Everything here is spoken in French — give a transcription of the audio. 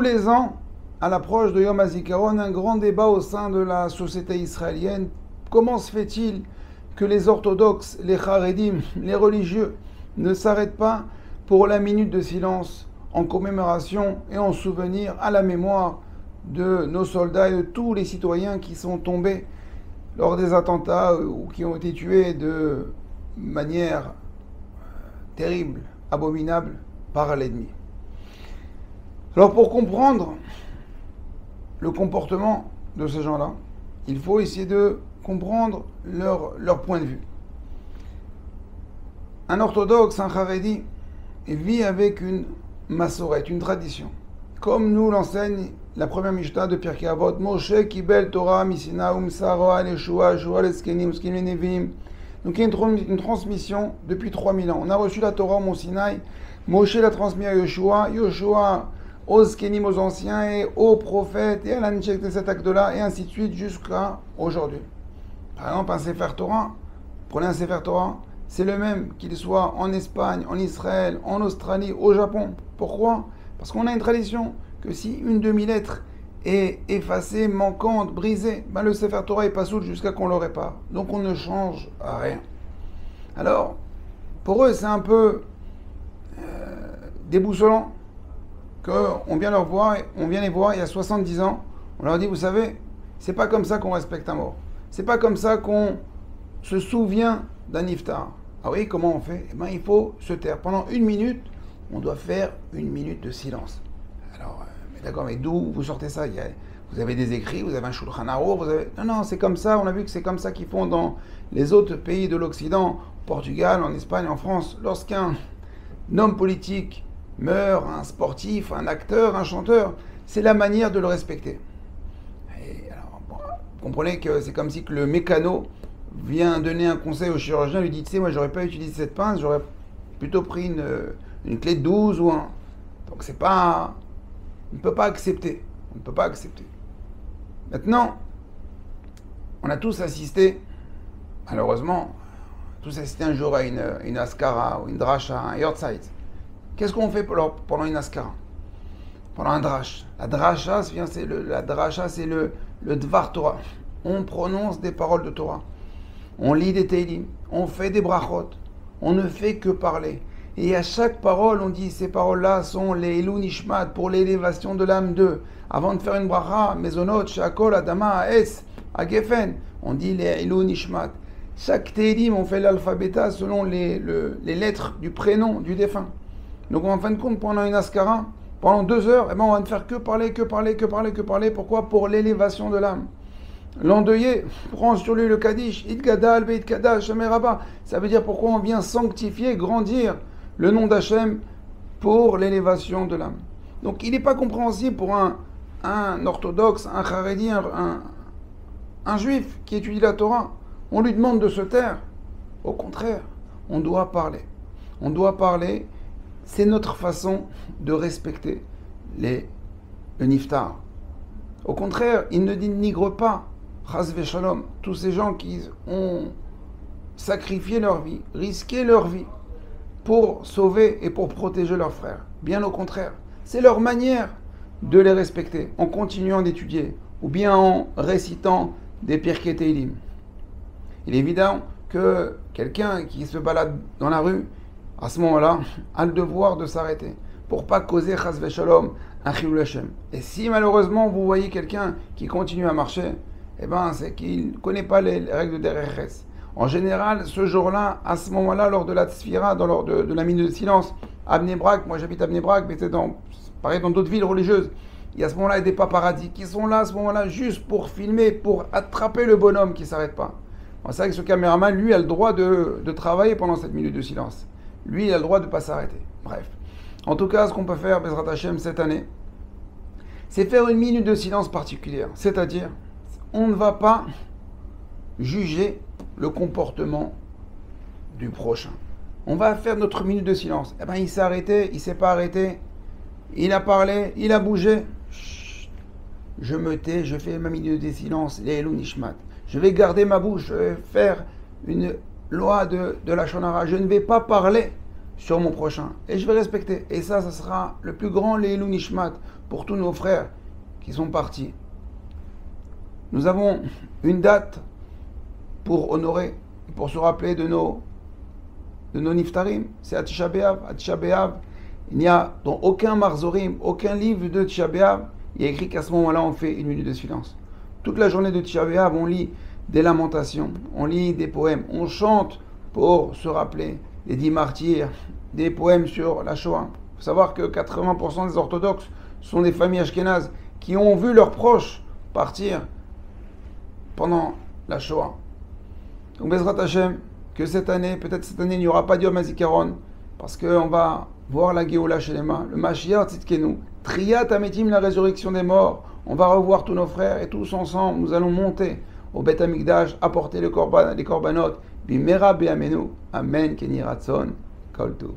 les ans, à l'approche de Yom HaZikaron, un grand débat au sein de la société israélienne. Comment se fait-il que les orthodoxes, les charedim, les religieux ne s'arrêtent pas pour la minute de silence en commémoration et en souvenir à la mémoire de nos soldats et de tous les citoyens qui sont tombés lors des attentats ou qui ont été tués de manière terrible, abominable par l'ennemi. Alors pour comprendre le comportement de ces gens-là, il faut essayer de comprendre leur point de vue. Un orthodoxe, un charedi, vit avec une massorette, une tradition. Comme nous l'enseigne la première Mishnah de Pirkei Avot, Moshe kibel Torah misina umsaro Yeshua, Shua leskenim, skim nevim. Donc il y a une transmission depuis 3000 ans. On a reçu la Torah au Mont Sinaï, Moshe l'a transmis à Yeshua, Yeshua aux skenim, aux anciens et aux prophètes et à l'anchek de cet acte-là et ainsi de suite jusqu'à aujourd'hui. Par exemple, un Sefer Torah, prenez un Sefer Torah, c'est le même qu'il soit en Espagne, en Israël, en Australie, au Japon. Pourquoi ? Parce qu'on a une tradition que si une demi-lettre est effacée, manquante, brisée, ben le Sefer Torah est pas soule jusqu'à qu'on le répare. Donc on ne change rien. Alors, pour eux, c'est un peu déboussolant qu'on vient les voir il y a 70 ans. On leur dit, vous savez, c'est pas comme ça qu'on respecte un mort. C'est pas comme ça qu'on se souvient d'un iftar. Ah oui, comment on fait ? Eh bien, il faut se taire. Pendant 1 minute, on doit faire 1 minute de silence. Alors, mais d'accord, mais d'où vous sortez ça ? Vous avez des écrits, vous avez un Shulchan Aruch, vous avez... Non, c'est comme ça, on a vu que c'est comme ça qu'ils font dans les autres pays de l'Occident, au Portugal, en Espagne, en France. Lorsqu'un homme politique meurt, un sportif, un acteur, un chanteur, c'est la manière de le respecter. Et alors, bon, vous comprenez que c'est comme si que le mécano vient donner un conseil au chirurgien, lui dit, tu sais, moi j'aurais pas utilisé cette pince, j'aurais plutôt pris une clé de 12 ou un... Donc c'est pas... On ne peut pas accepter. On ne peut pas accepter. Maintenant, on a tous assisté, malheureusement, tous assisté un jour à une askara ou une dracha, un yortzeit. Qu'est-ce qu'on fait pendant une askara ? Pendant un drash. La dracha, c'est le dvar Torah. On prononce des paroles de Torah. On lit des teilim. On fait des brachot. On ne fait que parler. Et à chaque parole, on dit ces paroles-là sont les Elou Nishmat pour l'élévation de l'âme d'eux. Avant de faire une bracha, Mezonot, Shakol, Adama, Es, Agefen, on dit les Elou Nishmat. Chaque teilim, on fait l'alphabet selon les lettres du prénom du défunt. Donc en fin de compte, pendant une askara, pendant 2 heures, eh ben, on va ne faire que parler. Pourquoi ? Pour l'élévation de l'âme. L'endeuillé prend sur lui le Kaddish, Idgadal, Beit Kadash, Shemeraba. Ça veut dire pourquoi on vient sanctifier, grandir le nom d'Hachem pour l'élévation de l'âme. Donc il n'est pas compréhensible pour un orthodoxe, un charedi, un juif qui étudie la Torah. On lui demande de se taire. Au contraire, on doit parler. On doit parler. C'est notre façon de respecter le niftar. Au contraire, il ne dénigre pas, chas v'shalom, tous ces gens qui ont sacrifié leur vie, risqué leur vie pour sauver et pour protéger leurs frères. Bien au contraire, c'est leur manière de les respecter, en continuant d'étudier, ou bien en récitant des Pirkei Teilim. Il est évident que quelqu'un qui se balade dans la rue, à ce moment-là, a le devoir de s'arrêter pour pas causer chas v'shalom un chilul Hashem. Et si malheureusement vous voyez quelqu'un qui continue à marcher, eh ben c'est qu'il ne connaît pas les règles de Derech. En général, ce jour-là, à ce moment-là, lors de la tzfira, lors de la minute de silence, à Bnei Brak, moi j'habite à Bnei Brak, mais c'est pareil dans d'autres villes religieuses, il y a à ce moment-là des paparazzis qui sont là à ce moment-là juste pour filmer, pour attraper le bonhomme qui ne s'arrête pas. Bon, c'est vrai que ce caméraman, lui, a le droit de travailler pendant cette minute de silence. Lui, il a le droit de ne pas s'arrêter. Bref. En tout cas, ce qu'on peut faire, Bezrat Hashem, cette année, c'est faire 1 minute de silence particulière. C'est-à-dire, on ne va pas juger le comportement du prochain. On va faire notre minute de silence. Eh ben, il s'est arrêté, il ne s'est pas arrêté, il a parlé, il a bougé. Chut, je me tais, je fais ma minute de silence, les Elou Nishmat. Je vais garder ma bouche, je vais faire une loi de la Shonara. Je ne vais pas parler sur mon prochain. Et je vais respecter. Et ça sera le plus grand Leilou Nishmat pour tous nos frères qui sont partis. Nous avons une date pour honorer, pour se rappeler de nos niftarim. C'est à Tisha B'Av. À Tisha B'Av, il n'y a dans aucun marzorim, aucun livre de Tisha B'Av, il y a écrit qu'à ce moment-là, on fait une minute de silence. Toute la journée de Tisha B'Av, on lit des lamentations, on lit des poèmes, on chante pour se rappeler des 10 martyrs, des poèmes sur la Shoah. Il faut savoir que 80% des orthodoxes sont des familles ashkénazes qui ont vu leurs proches partir pendant la Shoah. Donc Bezrat Hashem, que cette année, peut-être cette année, il n'y aura pas d'Yom HaZikaron, parce qu'on va voir la Géoula chez les mains, le Mashiach Tzidkenu, Triyat Ametim, la résurrection des morts. On va revoir tous nos frères et tous ensemble, nous allons monter au Beth Amikdash, apporter les korbanot, Bimera Be'amenu, Amen, Keni Ratzon, Kol Tov.